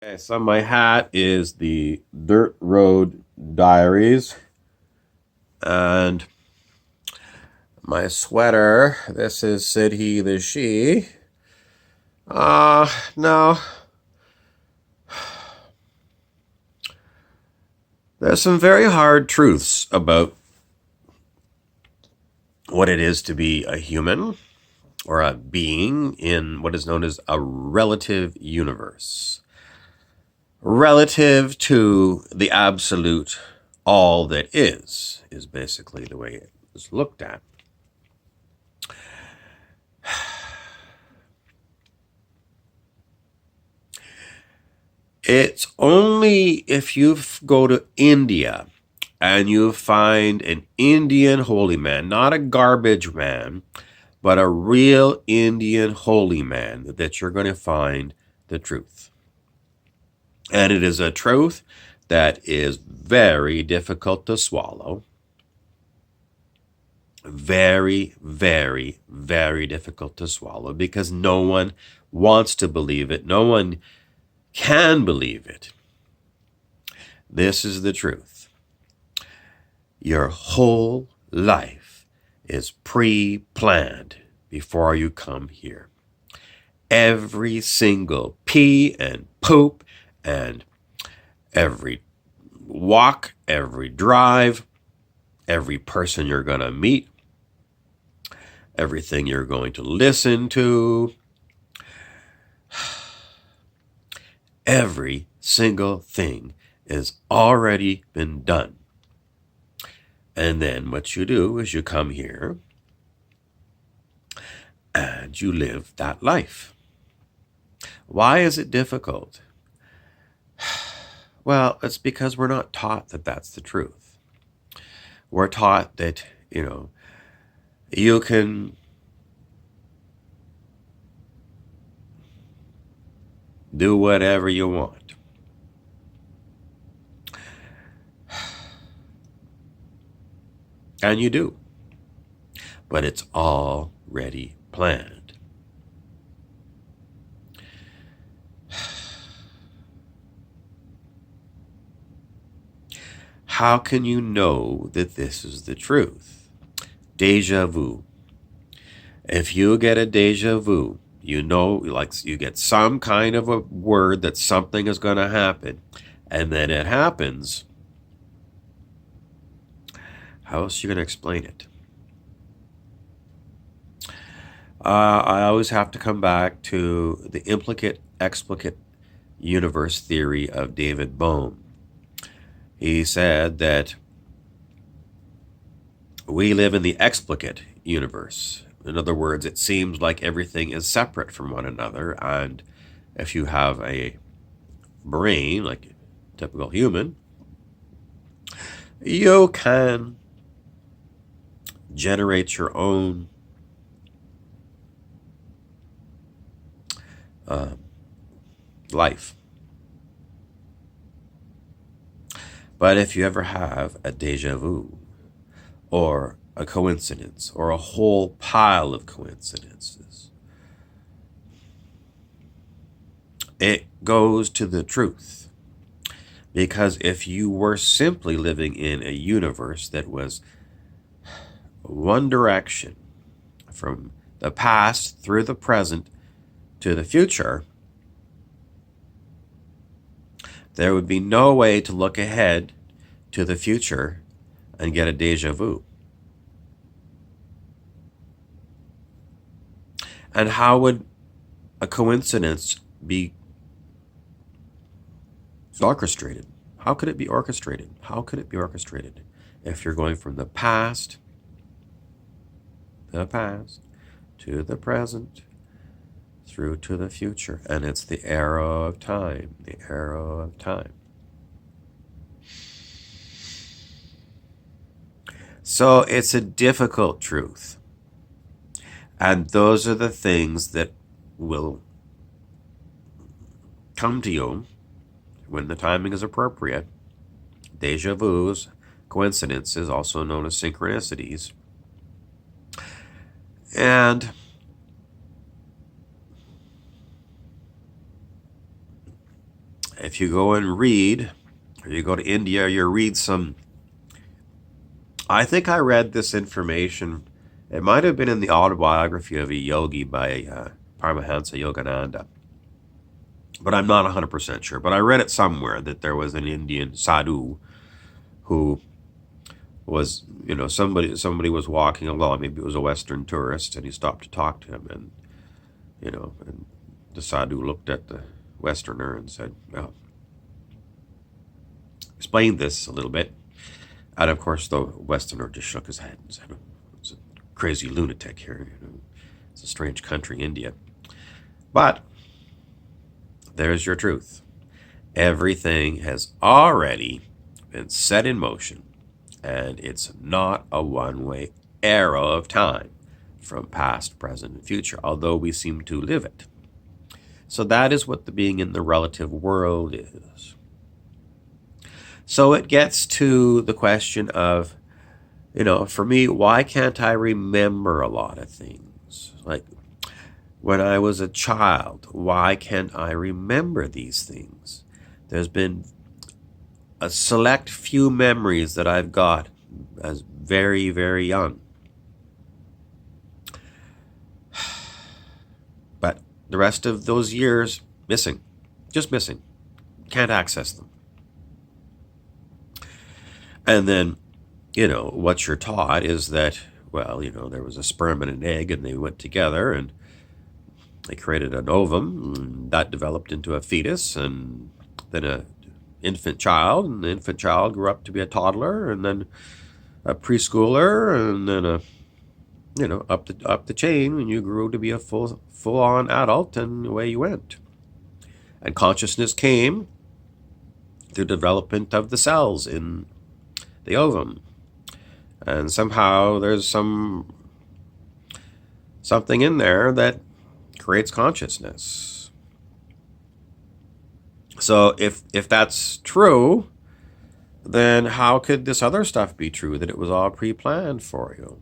Okay, so my hat is the Dirt Road Diaries, and my sweater, this is Sid He the She. No, there's some very hard truths about what it is to be a human or a being in what is known as a relative universe. Relative to the absolute all that is basically the way it is looked at. It's only if you go to India and you find an Indian holy man, not a garbage man, but a real Indian holy man, that you're going to find the truth. And it is a truth that is very difficult to swallow. Very, very, very difficult to swallow because no one wants to believe it. No one can believe it. This is the truth. Your whole life is pre-planned before you come here. Every single pee and poop and every walk, every drive, every person you're going to meet, everything you're going to listen to, every single thing has already been done. And then what you do is you come here and you live that life. Why is it difficult? Well, it's because we're not taught that that's the truth. We're taught that, you can do whatever you want. And you do. But it's already planned. How can you know that this is the truth? Deja vu. If you get a deja vu, like you get some kind of a word that something is going to happen, and then it happens, how else are you going to explain it? I always have to come back to the implicate-explicate universe theory of David Bohm. He said that we live in the explicate universe. In other words, it seems like everything is separate from one another, and if you have a brain, like a typical human, you can generate your own life. But if you ever have a deja vu, or a coincidence, or a whole pile of coincidences, it goes to the truth. Because if you were simply living in a universe that was one direction, from the past through the present to the future, there would be no way to look ahead to the future and get a deja vu. And how would a coincidence be orchestrated? How could it be orchestrated? How could it be orchestrated if you're going from the past to the present through to the future? And it's the arrow of time, the arrow of time. So it's a difficult truth. And those are the things that will come to you when the timing is appropriate. Deja vus, coincidences, also known as synchronicities. And if you go and read, or you go to India, you read some. I think I read this information. It might have been in the autobiography of a yogi by Paramahansa Yogananda, but I'm not 100% sure. But I read it somewhere that there was an Indian sadhu who was, somebody was walking along. Maybe it was a Western tourist, and he stopped to talk to him, and and the sadhu looked at the Westerner and said, "Well, explain this a little bit." And of course, the Westerner just shook his head and said, "It's a crazy lunatic here. It's a strange country, India." But there's your truth. Everything has already been set in motion, and it's not a one-way arrow of time from past, present, and future, although we seem to live it. So that is what the being in the relative world is. So it gets to the question of, for me, why can't I remember a lot of things? Like when I was a child, why can't I remember these things? There's been a select few memories that I've got as very, very young. But the rest of those years, missing. Just missing. Can't access them. And then, what you're taught is that, there was a sperm and an egg, and they went together, and they created an ovum, and that developed into a fetus, and then an infant child, and the infant child grew up to be a toddler, and then a preschooler, and then up the chain, and you grew to be a full-on adult, and away you went. And consciousness came through development of the cells in the ovum, and somehow there's something in there that creates consciousness. So if that's true, then how could this other stuff be true, that it was all pre-planned for you?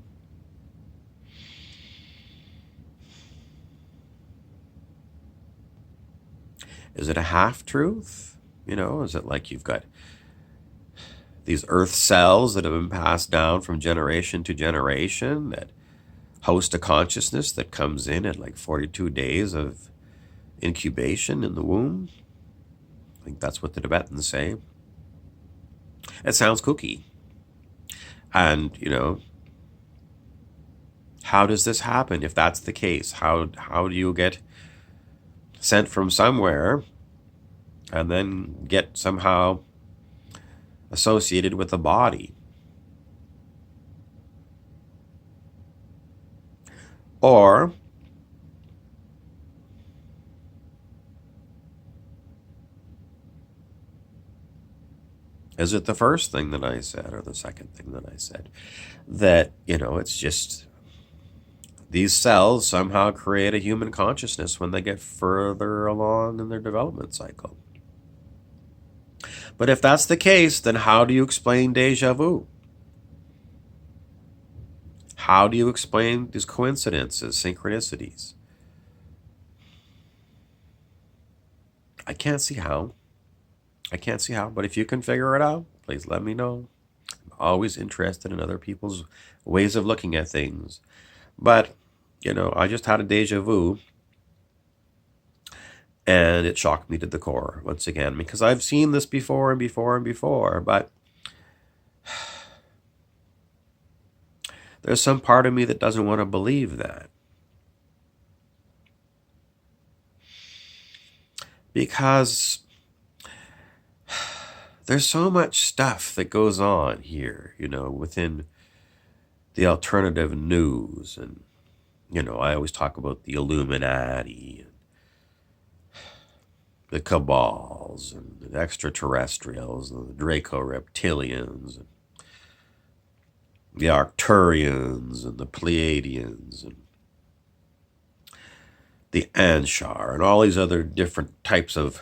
Is it a half-truth? Is it like you've got these earth cells that have been passed down from generation to generation that host a consciousness that comes in at like 42 days of incubation in the womb? I think that's what the Tibetans say. It sounds kooky. And, how does this happen if that's the case? How do you get sent from somewhere and then get somehow associated with the body? Or is it the first thing that I said, or the second thing that I said, that, it's just these cells somehow create a human consciousness when they get further along in their development cycle? But if that's the case, then how do you explain deja vu? How do you explain these coincidences, synchronicities? I can't see how. But if you can figure it out, please let me know. I'm always interested in other people's ways of looking at things. But, I just had a deja vu, and it shocked me to the core once again, because I've seen this before and before and before, but there's some part of me that doesn't want to believe that. Because there's so much stuff that goes on here, within the alternative news. And, I always talk about the Illuminati, and the cabals, and the extraterrestrials, and the Draco reptilians, and the Arcturians, and the Pleiadians, and the Anshar, and all these other different types of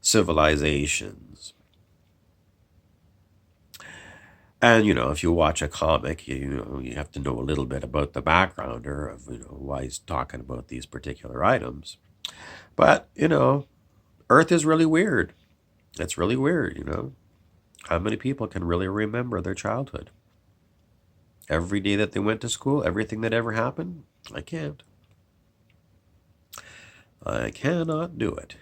civilizations. And, if you watch a comic, you have to know a little bit about the backgrounder of, why he's talking about these particular items. But, Earth is really weird. It's really weird, How many people can really remember their childhood? Every day that they went to school, everything that ever happened? I can't. I cannot do it.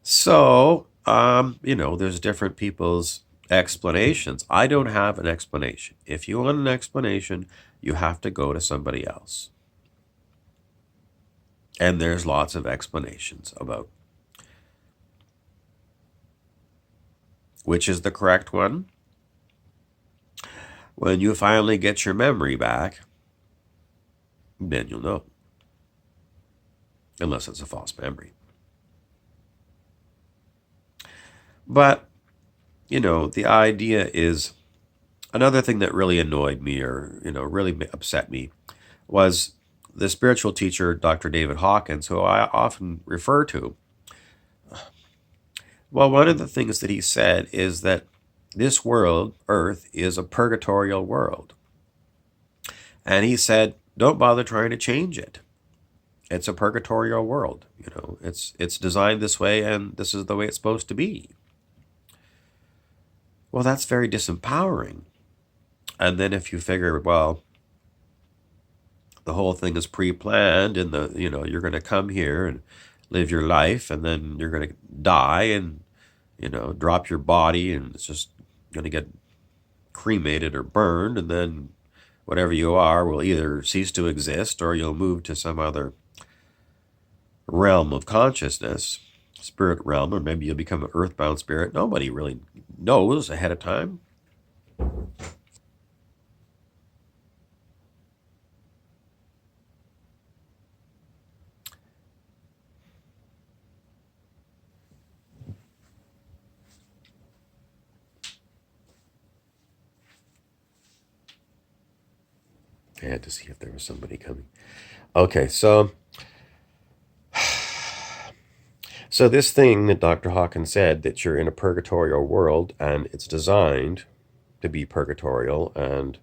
So, there's different people's explanations. I don't have an explanation. If you want an explanation, you have to go to somebody else. And there's lots of explanations about which is the correct one. When you finally get your memory back, then you'll know. Unless it's a false memory. But, the idea is, another thing that really annoyed me or, really upset me was the spiritual teacher, Dr. David Hawkins, who I often refer to. Well, one of the things that he said is that this world, Earth, is a purgatorial world. And he said, don't bother trying to change it. It's a purgatorial world. It's designed this way, and this is the way it's supposed to be. Well, that's very disempowering. And then if you figure, well, the whole thing is pre-planned, and you're going to come here and live your life, and then you're going to die and, drop your body, and it's just going to get cremated or burned, and then whatever you are will either cease to exist or you'll move to some other realm of consciousness, spirit realm, or maybe you'll become an earthbound spirit. Nobody really knows ahead of time. I had to see if there was somebody coming. Okay, so this thing that Dr. Hawkins said, that you're in a purgatorial world and it's designed to be purgatorial, and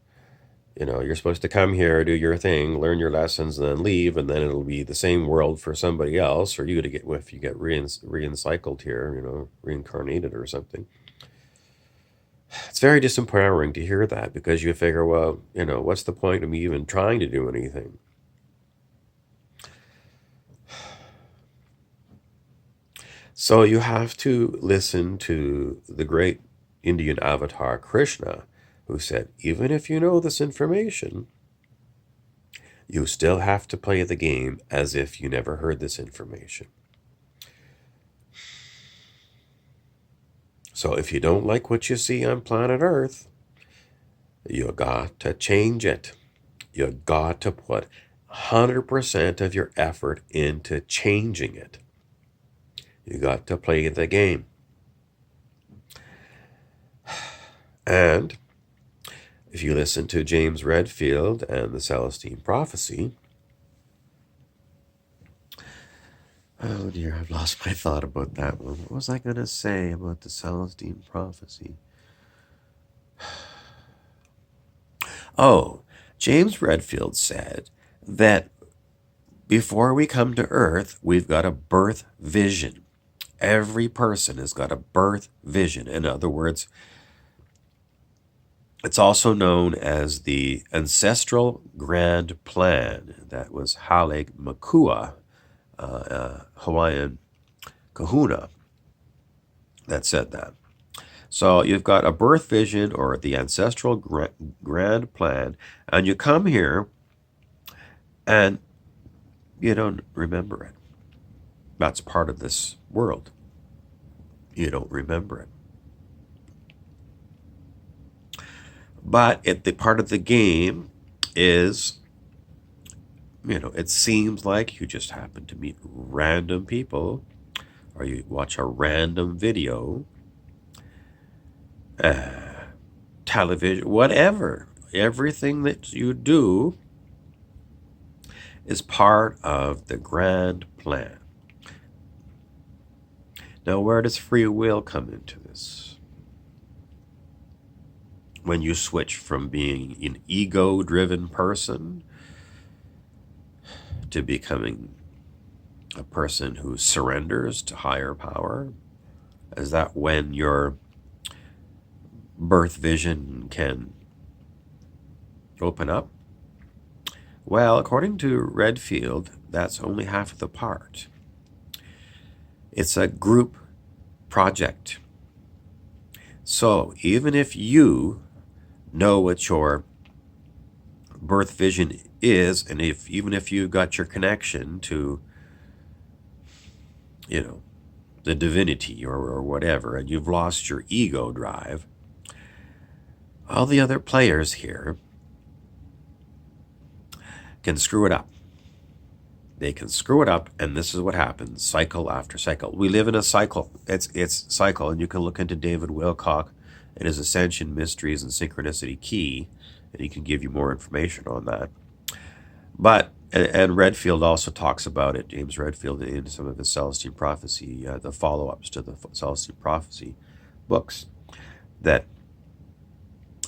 you're supposed to come here, do your thing, learn your lessons, and then leave, and then it'll be the same world for somebody else, or you to get, if you get recycled here, reincarnated or something. It's very disempowering to hear that, because you figure, well, what's the point of me even trying to do anything? So you have to listen to the great Indian avatar Krishna, who said, even if you know this information, you still have to play the game as if you never heard this information. So if you don't like what you see on planet Earth, you got to change it. You got to put 100% of your effort into changing it. You got to play the game. And if you listen to James Redfield and the Celestine Prophecy, oh dear, I've lost my thought about that one. What was I going to say about the Celestine Prophecy? Oh, James Redfield said that before we come to Earth, we've got a birth vision. Every person has got a birth vision. In other words, it's also known as the Ancestral Grand Plan. That was Haleg Makua, Hawaiian kahuna, that said that. So you've got a birth vision, or the Ancestral Grand Plan, and you come here and you don't remember it. That's part of this world. You don't remember it. But the part of the game is, it seems like you just happen to meet random people, or you watch a random video, television, whatever. Everything that you do is part of the grand plan. Now, where does free will come into this? When you switch from being an ego-driven person to becoming a person who surrenders to higher power Is that when your birth vision can open up? Well, according to Redfield, that's only half of the part. It's a group project. So even if you know what your birth vision is, and even if you got your connection to, the divinity or whatever, and you've lost your ego drive, all the other players here can screw it up. They can screw it up, and this is what happens, cycle after cycle. We live in a cycle. It's cycle, and you can look into David Wilcock and his Ascension Mysteries and Synchronicity Key, and he can give you more information on that. But, and Redfield also talks about it, James Redfield, in some of his Celestine Prophecy, the follow-ups to the Celestine Prophecy books, that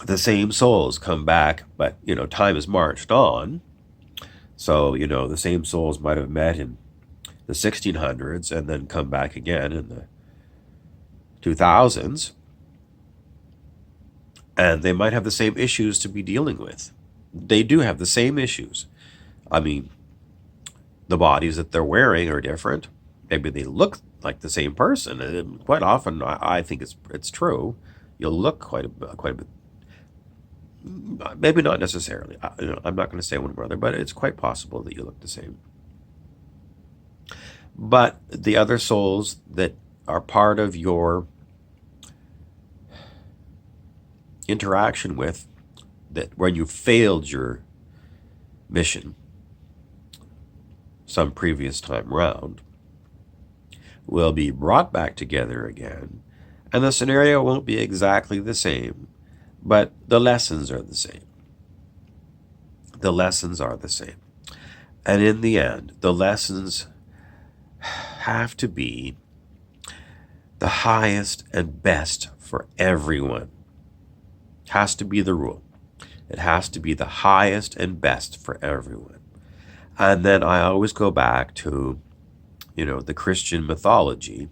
the same souls come back, but, time has marched on. So, the same souls might have met in the 1600s and then come back again in the 2000s. And they might have the same issues to be dealing with. They do have the same issues. I mean, the bodies that they're wearing are different. Maybe they look like the same person. And quite often, I think it's true. You'll look quite a bit. Maybe not necessarily. I'm not going to say one or other, but it's quite possible that you look the same. But the other souls that are part of your interaction with, that when you failed your mission some previous time round, will be brought back together again, and the scenario won't be exactly the same, but the lessons are the same. The lessons are the same. And in the end, the lessons have to be the highest and best for everyone. Has to be the rule. It has to be the highest and best for everyone. And then I always go back to, the Christian mythology.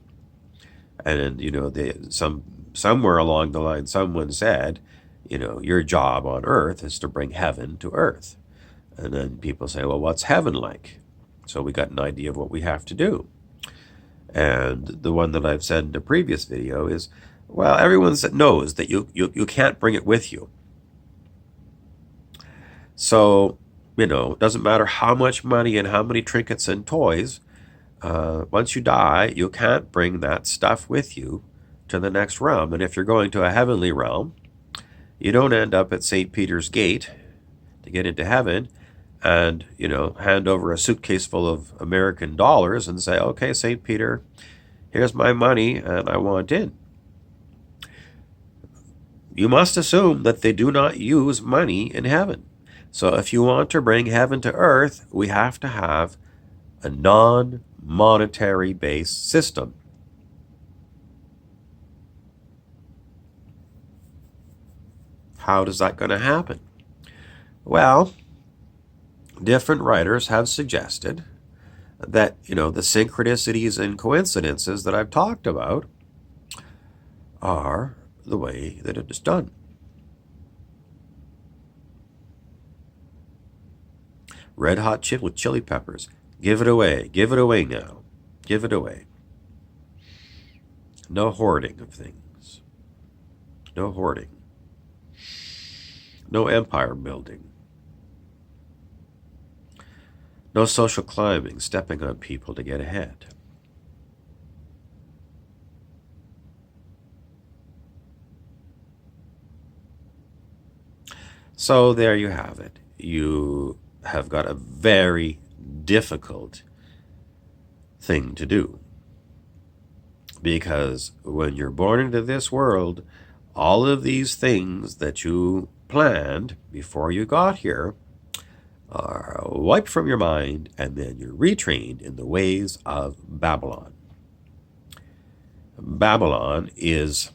And, somewhere along the line, someone said, your job on earth is to bring heaven to earth. And then people say, well, what's heaven like? So we got an idea of what we have to do. And the one that I've said in a previous video is, well, everyone knows that you can't bring it with you. So, it doesn't matter how much money and how many trinkets and toys, once you die, you can't bring that stuff with you to the next realm. And if you're going to a heavenly realm, you don't end up at St. Peter's Gate to get into heaven and, hand over a suitcase full of American dollars and say, okay, St. Peter, here's my money and I want in. You must assume that they do not use money in heaven. So if you want to bring heaven to earth, we have to have a non-monetary based system. How is that going to happen? Well, different writers have suggested that, the synchronicities and coincidences that I've talked about are the way that it is done. Red Hot Chili Peppers. Give it away. Give it away now. Give it away. No hoarding of things. No hoarding. No empire building. No social climbing, stepping on people to get ahead. So there you have it. You have got a very difficult thing to do. Because when you're born into this world, all of these things that you planned before you got here are wiped from your mind, and then you're retrained in the ways of Babylon. Babylon is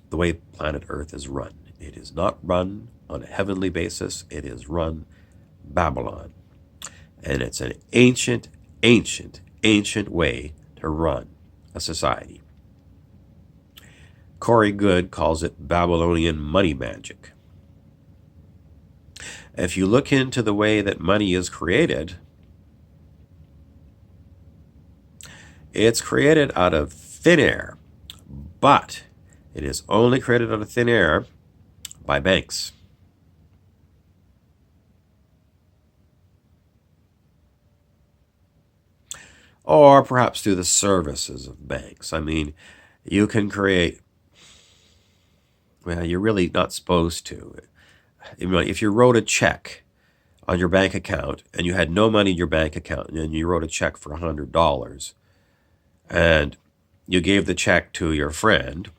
the way planet Earth is run. It is not run on a heavenly basis. It is run Babylon. And it's an ancient way to run a society. Corey Goode calls it Babylonian money magic. If you look into the way that money is created, it's created out of thin air, but it is only created out of thin air by banks. Or perhaps through the services of banks. I mean, you can create, well, you're really not supposed to. If you wrote a check on your bank account and you had no money in your bank account and you wrote a check for $100 and you gave the check to your friend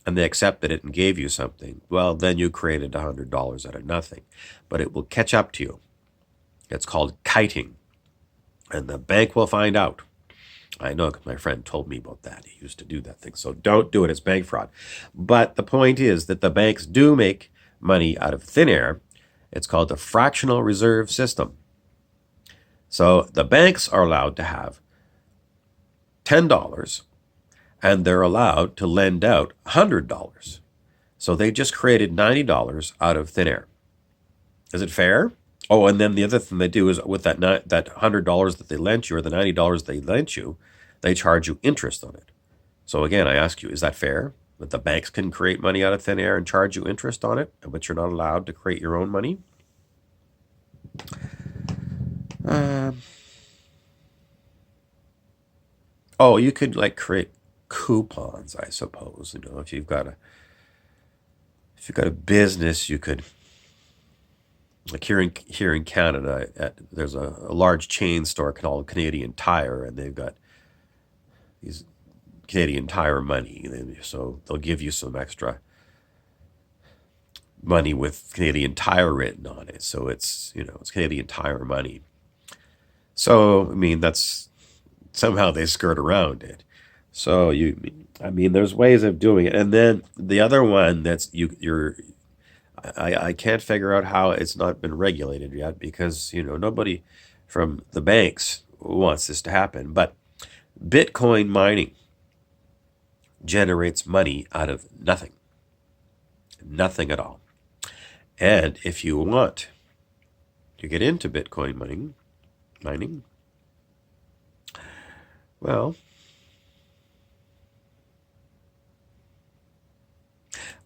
and they accepted it and gave you something, well, then you created $100 out of nothing. But it will catch up to you. It's called kiting. And the bank will find out. I know because my friend told me about that. He used to do that thing. So don't do it. It's bank fraud. But the point is that the banks do make money out of thin air. It's called the fractional reserve system. So the banks are allowed to have $10 and they're allowed to lend out $100. So they just created $90 out of thin air. Is it fair? Oh, and then the other thing they do is with that $100 that they lent you or the $90 they lent you, they charge you interest on it. So again, I ask you, is that fair? That the banks can create money out of thin air and charge you interest on it, but you're not allowed to create your own money? You could like create coupons, I suppose. If you've got a business, you could. Like here in Canada, there's a large chain store called Canadian Tire, and they've got these Canadian Tire money. So they'll give you some extra money with Canadian Tire written on it. So it's Canadian Tire money. So that's somehow they skirt around it. So there's ways of doing it. And then the other one I can't figure out how it's not been regulated yet because, nobody from the banks wants this to happen. But Bitcoin mining generates money out of nothing. Nothing at all. And if you want to get into Bitcoin mining, well,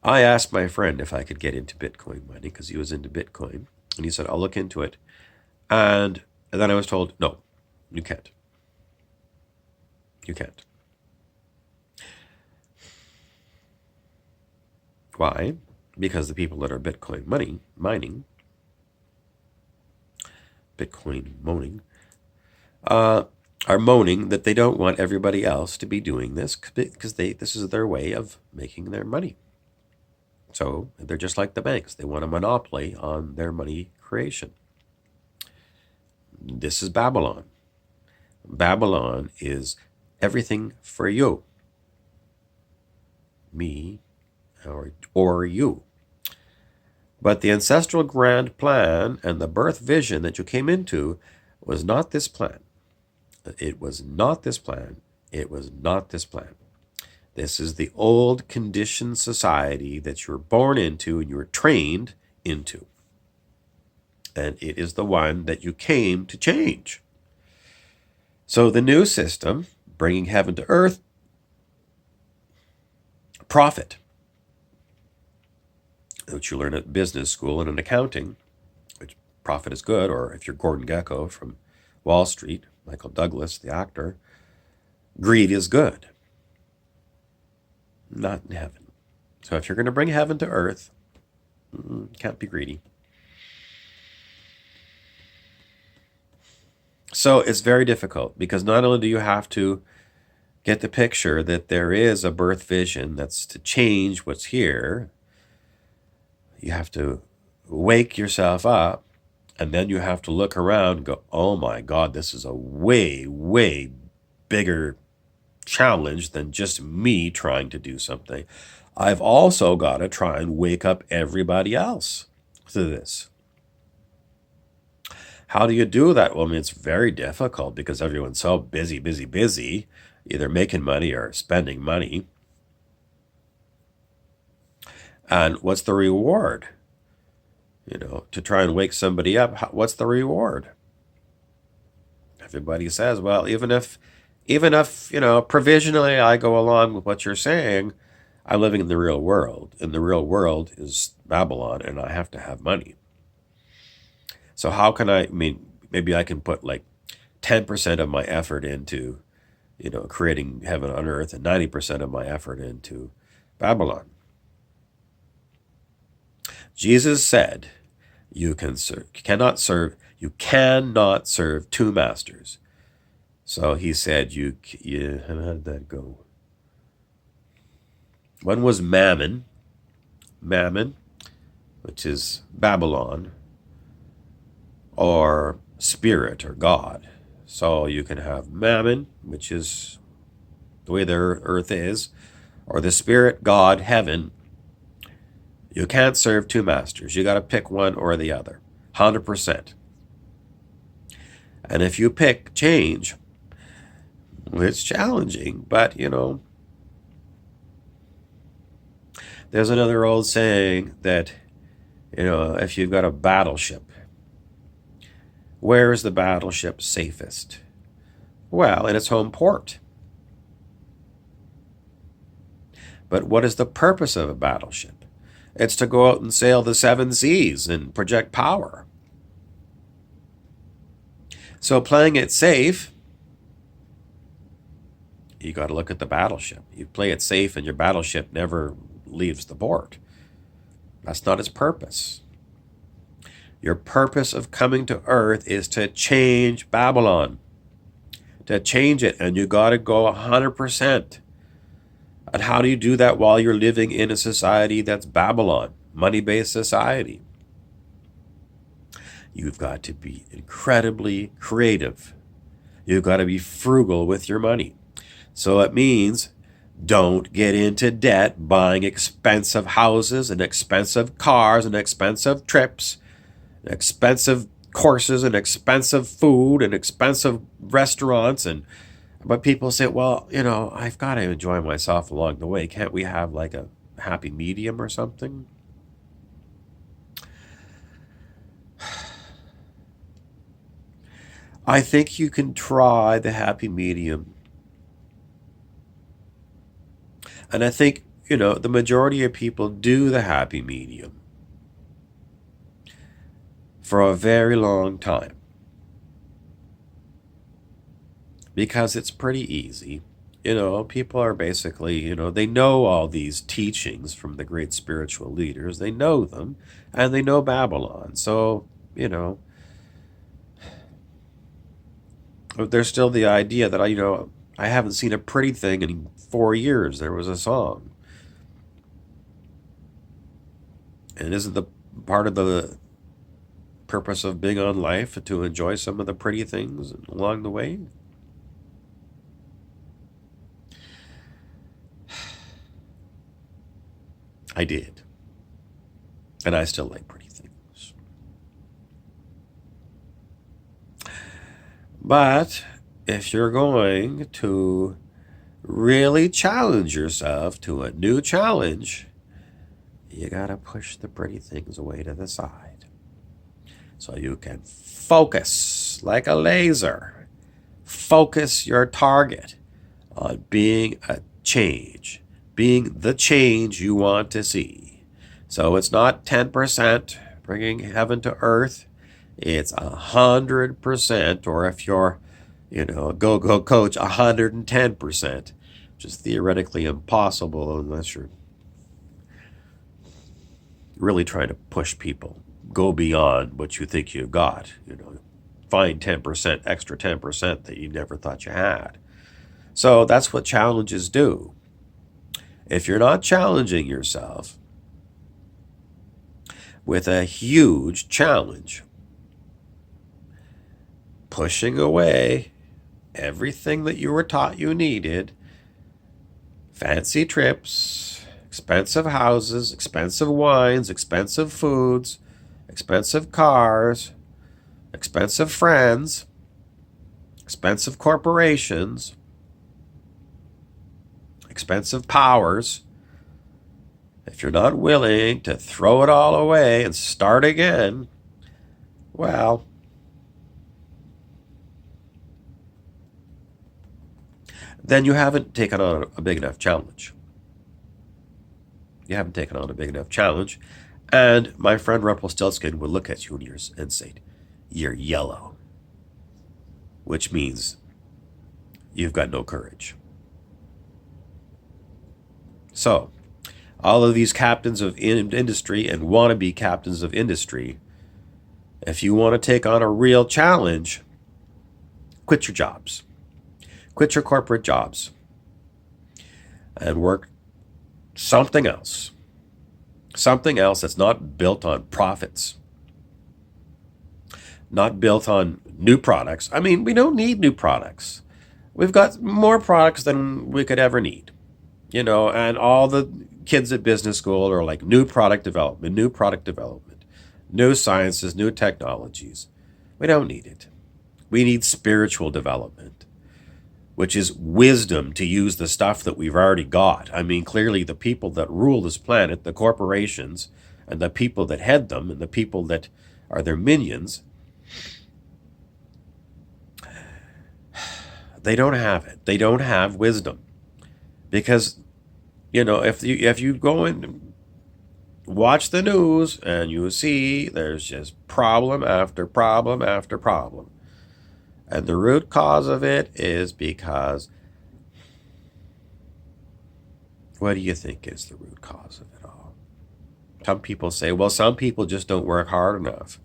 I asked my friend if I could get into Bitcoin mining because he was into Bitcoin. And he said, I'll look into it. And then I was told, no, you can't. You can't. Why? Because the people that are Bitcoin mining, are moaning that they don't want everybody else to be doing this because this is their way of making their money. So they're just like the banks. They want a monopoly on their money creation. This is Babylon. Babylon is everything for you. Me or you. But the ancestral grand plan and the birth vision that you came into was not this plan. It was not this plan. It was not this plan. This is the old conditioned society that you're born into and you're trained into. And it is the one that you came to change. So the new system, bringing heaven to earth, profit, which you learn at business school and in accounting, which profit is good, or if you're Gordon Gekko from Wall Street, Michael Douglas, the actor, greed is good. Not in heaven. So if you're going to bring heaven to earth, can't be greedy. So it's very difficult because not only do you have to get the picture that there is a birth vision that's to change what's here, you have to wake yourself up, and then you have to look around and go, oh my God, this is a way, way bigger challenge than just me trying to do something. I've also got to try and wake up everybody else to this. How do you do that? Well, it's very difficult because everyone's so busy. either making money or spending money. And what's the reward? To try and wake somebody up, what's the reward? Everybody says, well, even if provisionally I go along with what you're saying, I'm living in the real world, and the real world is Babylon, and I have to have money. So how can maybe I can put like 10% of my effort into, creating heaven on earth, and 90% of my effort into Babylon. Jesus said, you cannot serve two masters. So he said, how did that go? One was mammon, which is Babylon, or spirit, or God. So you can have mammon, which is the way the earth is, or the spirit, God, heaven. You can't serve two masters. You got to pick one or the other, 100%. And if you pick change, it's challenging, but there's another old saying that, if you've got a battleship, where is the battleship safest? Well, in its home port. But what is the purpose of a battleship? It's to go out and sail the 7 seas and project power. So playing it safe, you got to look at the battleship. You play it safe and your battleship never leaves the port. That's not its purpose. Your purpose of coming to earth is to change Babylon, to change it, and you got to go 100%. And how do you do that while you're living in a society that's Babylon, money-based society? You've got to be incredibly creative. You've got to be frugal with your money. So it means don't get into debt buying expensive houses and expensive cars and expensive trips, expensive courses and expensive food and expensive restaurants. But people say, well, I've got to enjoy myself along the way. Can't we have like a happy medium or something? I think you can try the happy medium. And I think, the majority of people do the happy medium for a very long time. Because it's pretty easy. People are basically, they know all these teachings from the great spiritual leaders. They know them, and they know Babylon. So, there's still the idea that I haven't seen a pretty thing in 4 years. There was a song. And isn't the part of the purpose of being on life to enjoy some of the pretty things along the way? I did. And I still like pretty things. But if you're going to really challenge yourself to a new challenge, you got to push the pretty things away to the side. So you can focus like a laser. Focus your target on being a change. Being the change you want to see. So it's not 10% bringing heaven to earth. It's 100%, or if you're, a go-go coach, 110%, which is theoretically impossible unless you're really trying to push people. Go beyond what you think you've got. Find 10%, extra 10% that you never thought you had. So that's what challenges do. If you're not challenging yourself with a huge challenge, pushing away everything that you were taught you needed, fancy trips, expensive houses, expensive wines, expensive foods, expensive cars, expensive friends, expensive corporations, expensive powers, if you're not willing to throw it all away and start again, well, then you haven't taken on a big enough challenge. You haven't taken on a big enough challenge. And my friend Rumpelstiltskin would look at you and say, you're yellow, which means you've got no courage. So, all of these captains of industry and wannabe captains of industry, if you want to take on a real challenge, quit your jobs. Quit your corporate jobs and work something else. Something else that's not built on profits, not built on new products. I mean, we don't need new products. We've got more products than we could ever need, and all the kids at business school are like new product development, new sciences, new technologies. We don't need it. We need spiritual development, which is wisdom to use the stuff that we've already got. I mean, clearly the people that rule this planet, the corporations, and the people that head them, and the people that are their minions, they don't have it. They don't have wisdom. Because, if you go and watch the news and you see there's just problem after problem after problem. And the root cause of it is because, what do you think is the root cause of it all? Some people say, well, some people just don't work hard enough.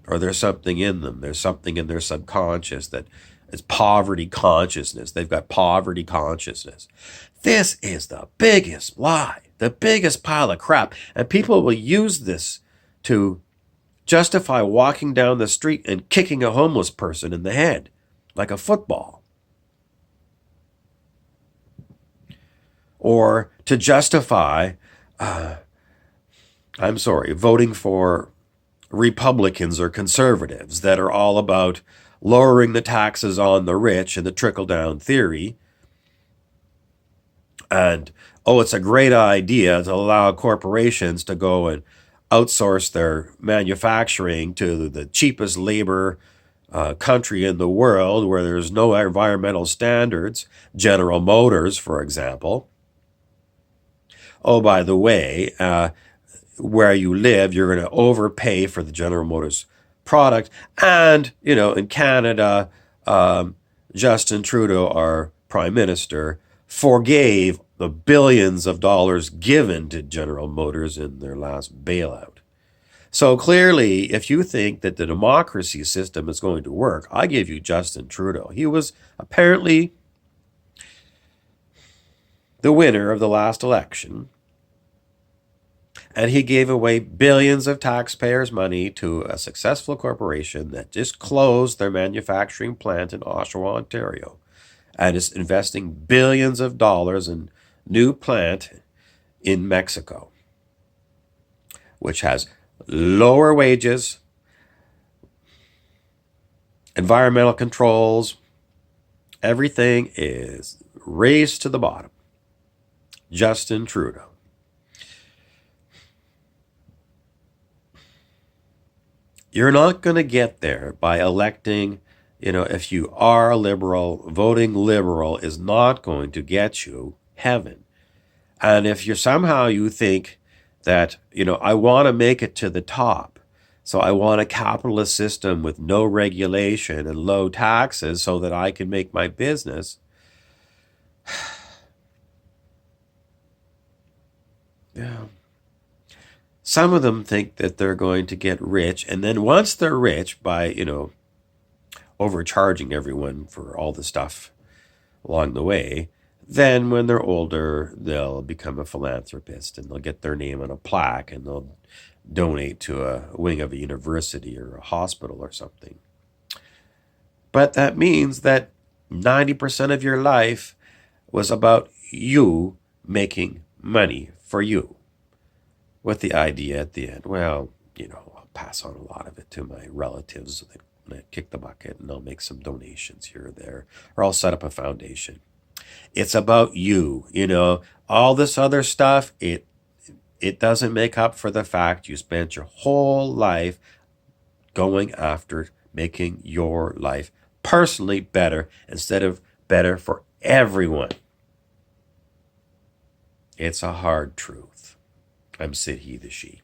Or there's something in them. There's something in their subconscious that is poverty consciousness. They've got poverty consciousness. This is the biggest lie, the biggest pile of crap. And people will use this to justify walking down the street and kicking a homeless person in the head like a football. Or to justify, voting for Republicans or conservatives that are all about lowering the taxes on the rich and the trickle-down theory. And, it's a great idea to allow corporations to go and outsource their manufacturing to the cheapest labor country in the world where there's no environmental standards, General Motors, for example. Oh, by the way, where you live, you're going to overpay for the General Motors product. And, in Canada, Justin Trudeau, our Prime Minister, forgave the billions of dollars given to General Motors in their last bailout. So clearly, if you think that the democracy system is going to work, I give you Justin Trudeau. He was apparently the winner of the last election, and he gave away billions of taxpayers' money to a successful corporation that just closed their manufacturing plant in Oshawa, Ontario, and is investing billions of dollars in new plant in Mexico, which has lower wages, environmental controls. Everything is raised to the bottom. Justin Trudeau. You're not going to get there by electing, if you are a liberal, voting liberal is not going to get you heaven. And if you think that, I want to make it to the top, so I want a capitalist system with no regulation and low taxes so that I can make my business. Yeah. Some of them think that they're going to get rich, and then once they're rich by, overcharging everyone for all the stuff along the way, then when they're older, they'll become a philanthropist and they'll get their name on a plaque and they'll donate to a wing of a university or a hospital or something. But that means that 90% of your life was about you making money for you, with the idea at the end, well, I'll pass on a lot of it to my relatives that kick the bucket and I'll make some donations here or there, or I'll set up a foundation. It's about you. All this other stuff, it doesn't make up for the fact you spent your whole life going after making your life personally better instead of better for everyone. It's a hard truth. I'm Sid He the She.